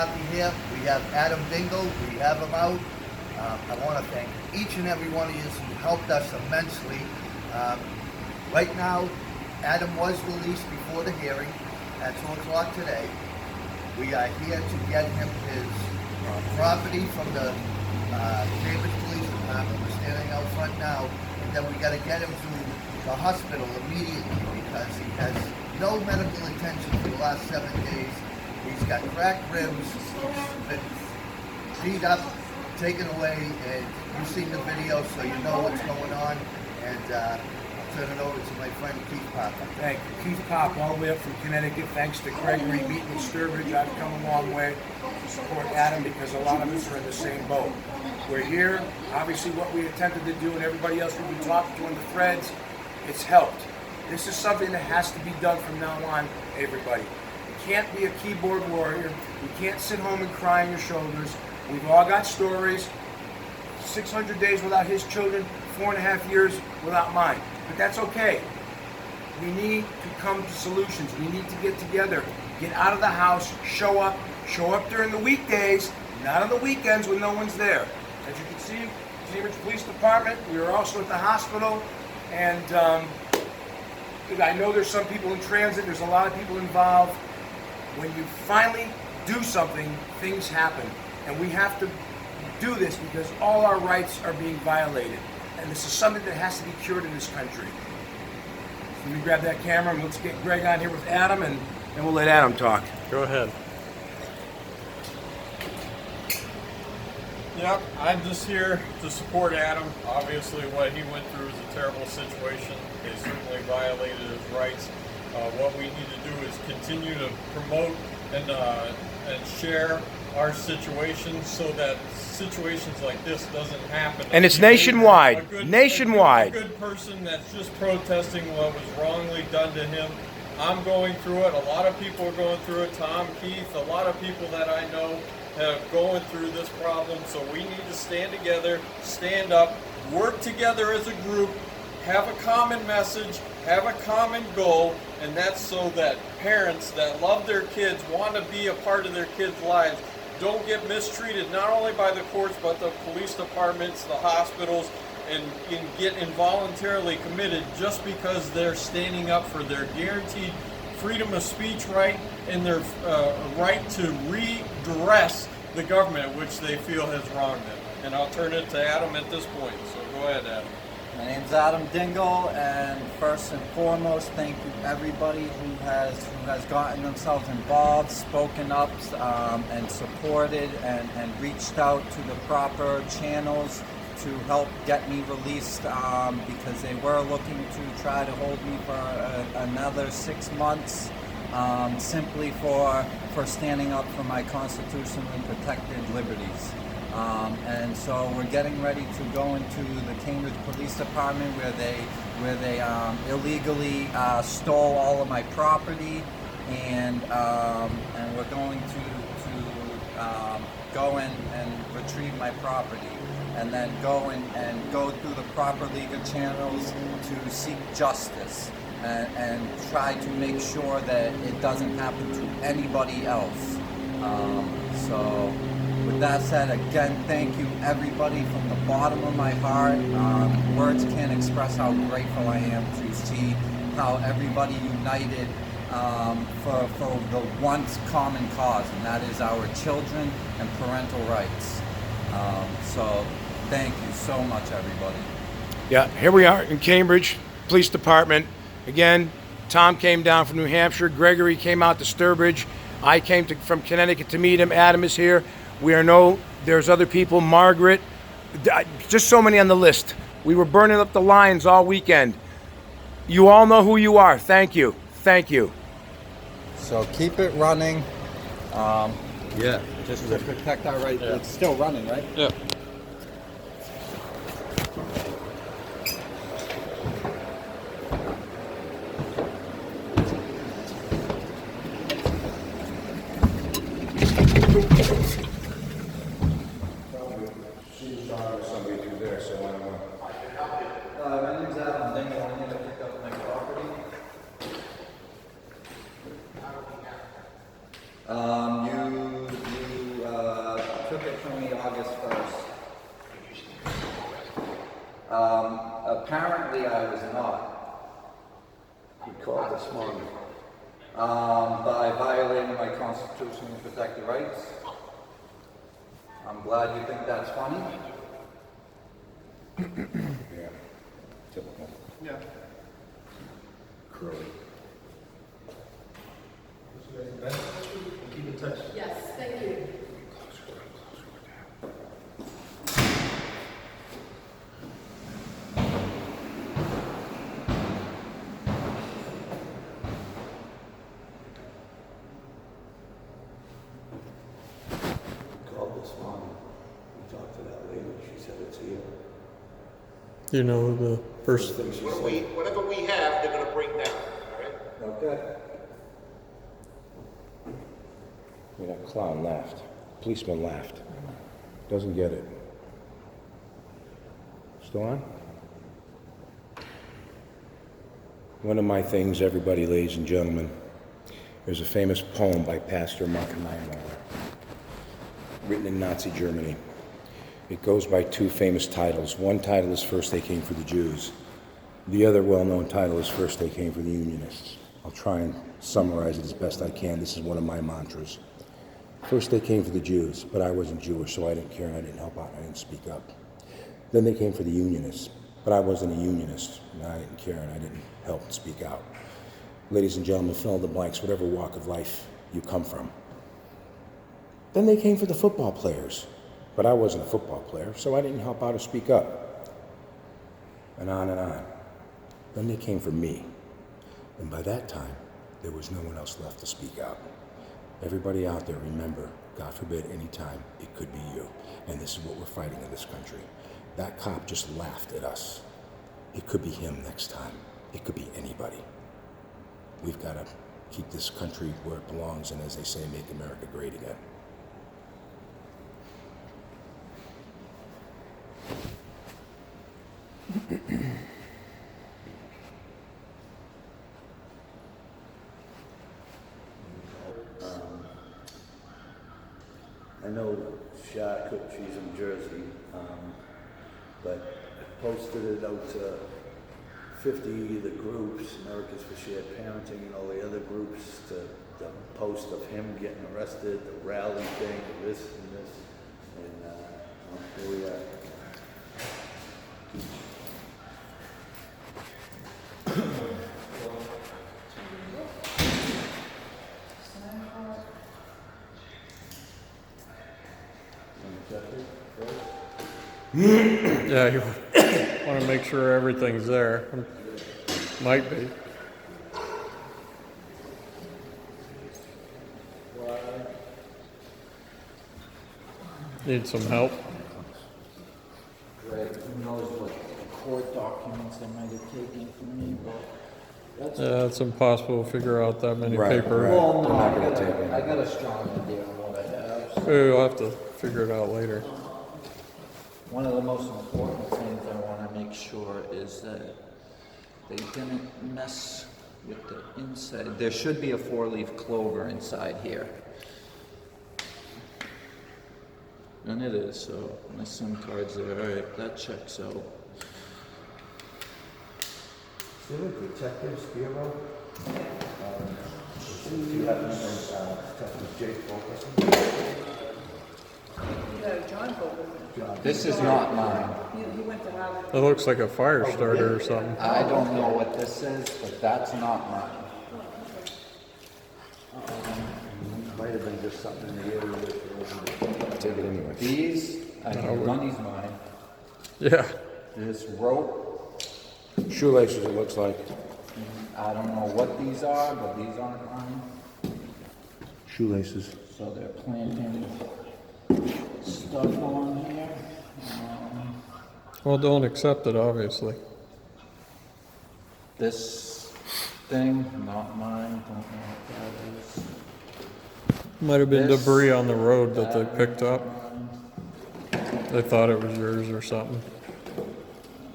party here. We have Adam Dingle. We have him out. I want to thank each and every one of you who helped us immensely. Right now, Adam was released before the hearing at 2 o'clock today. We are here to get him his property from the Cambridge Police Department. We're standing out front now, and then we got to get him to the hospital immediately because he has no medical attention for the last 7 days. He's got cracked ribs, he's been beat up, taken away, and you've seen the video, so you know what's going on. And I'll turn it over to my friend Keith Pop. Thank you. Keith Pop, all the way up from Connecticut. Thanks to Gregory meeting with Sturbridge. I've come a long way to support Adam because a lot of us are in the same boat. We're here. Obviously, what we attempted to do and everybody else we've been talking to in the threads, it's helped. This is something that has to be done from now on, everybody. You can't be a keyboard warrior. You can't sit home and cry on your shoulders. We've all got stories. 600 days without his children, 4.5 years without mine. But that's okay. We need to come to solutions. We need to get together, get out of the house, show up during the weekdays, not on the weekends when no one's there. As you can see, Cambridge Police Department, we are also at the hospital, and I know there's some people in transit, there's a lot of people involved. When you finally do something, things happen. And we have to do this because all our rights are being violated. And this is something that has to be cured in this country. So let me grab that camera and let's get Greg on here with Adam, and then we'll let Adam talk. Go ahead. Yep, I'm just here to support Adam. Obviously, what he went through is a terrible situation. They certainly violated his rights. What we need to do is continue to promote and share our situation so that situations like this doesn't happen. And it's nationwide. A good person that's just protesting what was wrongly done to him. I'm going through it. A lot of people are going through it. Tom, Keith, a lot of people that I know have going through this problem. So we need to stand together, stand up, work together as a group, have a common message, have a common goal, and that's so that parents that love their kids, want to be a part of their kids' lives, don't get mistreated, not only by the courts, but the police departments, the hospitals, and get involuntarily committed just because they're standing up for their guaranteed freedom of speech right and their right to redress the government which they feel has wronged them. And I'll turn it to Adam at this point. So go ahead, Adam. My name's Adam Dingle, and first and foremost, thank you everybody who has gotten themselves involved, spoken up, and supported and reached out to the proper channels to help get me released, because they were looking to try to hold me for another 6 months, simply for standing up for my constitutionally protected liberties. And so we're getting ready to go into the Cambridge Police Department where they illegally stole all of my property, and we're going to go in and retrieve my property, and then go through the proper legal channels to seek justice and try to make sure that it doesn't happen to anybody else. So with that said, again, thank you everybody from the bottom of my heart. Words can't express how grateful I am to see how everybody united for the once common cause, and that is our children and parental rights. So thank you so much, everybody. Yeah, here we are in Cambridge Police Department. Again, Tom came down from New Hampshire. Gregory came out to Sturbridge. I came from Connecticut to meet him. Adam is here. There's other people, Margaret, just so many on the list. We were burning up the lines all weekend. You all know who you are. Thank you. Thank you. So keep it running. Yeah. Just to protect our rights. Yeah. It's still running, right? Yeah. Somebody through there, so I don't know. My name's Adam Dingle. I'm going to pick up my property. You August 1st. Apparently I was not. He called this morning. By violating my constitutionally protected rights. I'm glad you think that's funny. Yeah. Typical. Yeah. Curly. Keep in touch. Yes, thank you. Called this morning. We talked to that lady. She said it's here. You know who the First person. thing she said. Whatever we have, they're gonna bring down, all right? Okay. Yeah, that clown laughed. Policeman laughed. Doesn't get it. Still on? One of my things, everybody, ladies and gentlemen, there's a famous poem by Pastor Mark Niemöller, written in Nazi Germany. It goes by two famous titles. One title is First They Came for the Jews. The other well-known title is First They Came for the Unionists. I'll try and summarize it as best I can. This is one of my mantras. First they came for the Jews, but I wasn't Jewish, so I didn't care and I didn't help out and I didn't speak up. Then they came for the Unionists, but I wasn't a Unionist and I didn't care and I didn't help and speak out. Ladies and gentlemen, fill in the blanks, whatever walk of life you come from. Then they came for the football players, but I wasn't a football player, so I didn't help out or speak up. And on and on. Then they came for me, and by that time, there was no one else left to speak out. Everybody out there, remember, God forbid any time, it could be you. And this is what we're fighting in this country. That cop just laughed at us. It could be him next time. It could be anybody. We've got to keep this country where it belongs, and as they say, make America great again. I know Shaq, she's in Jersey, but I posted it out to 50 of the groups, Americans for Shared Parenting, and all the other groups, the post of him getting arrested, the rally thing, this and this, and here we are. Yeah, you want to make sure everything's there. Might be. Need some help? Right, who knows what court documents they might have taken from me, but that's... Yeah, it's impossible to figure out that many Right, papers. right. Well, no, I'm not I gonna got, take it. I got a strong idea on what I have. So We'll have to figure it out later. one of the most important things I want to make sure is that they didn't mess with the inside. There should be a 4-leaf clover inside here. And it is, so my SIM card's there. All right, that checks out. See the Detectives Bureau? Do you have Detective Jake Fulkerson? No, John Fulton. This is not mine. He went to Harvard. It looks like a fire starter or something. I don't know what this is, but that's not mine. Might have been just something in the area that it wasn't. Take it anyway. These, I know Lundy's mine. Yeah. This rope, Shoelaces, it looks like. I don't know what these are, but these aren't mine. Shoelaces. So they're planting stuff on here. Well, don't accept it, obviously. This thing, not mine, don't know what that is. Might have been This, debris on the road that they That picked up. mine. They thought it was yours or something.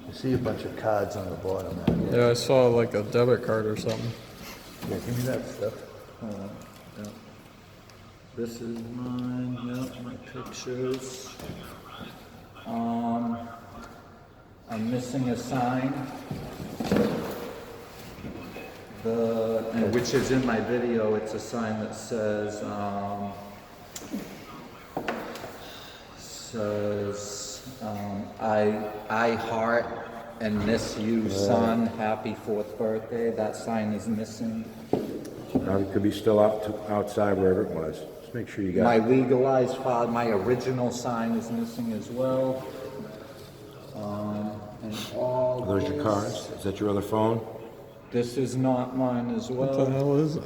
You see a bunch of cards on the bottom there. Yeah, I saw like a debit card or something. Yeah, give me that stuff. Hold on, yep. This is mine, yep, my pictures. I'm missing a sign. Which is in my video. It's a sign that says I heart and miss you, son. Happy 4th birthday. That sign is missing. It could be still outside wherever it was. Just make sure you got My it. legalized father, my original sign is missing as well. And all Are those your those- cards? Is that your other phone? This is not mine as well. What the hell is it?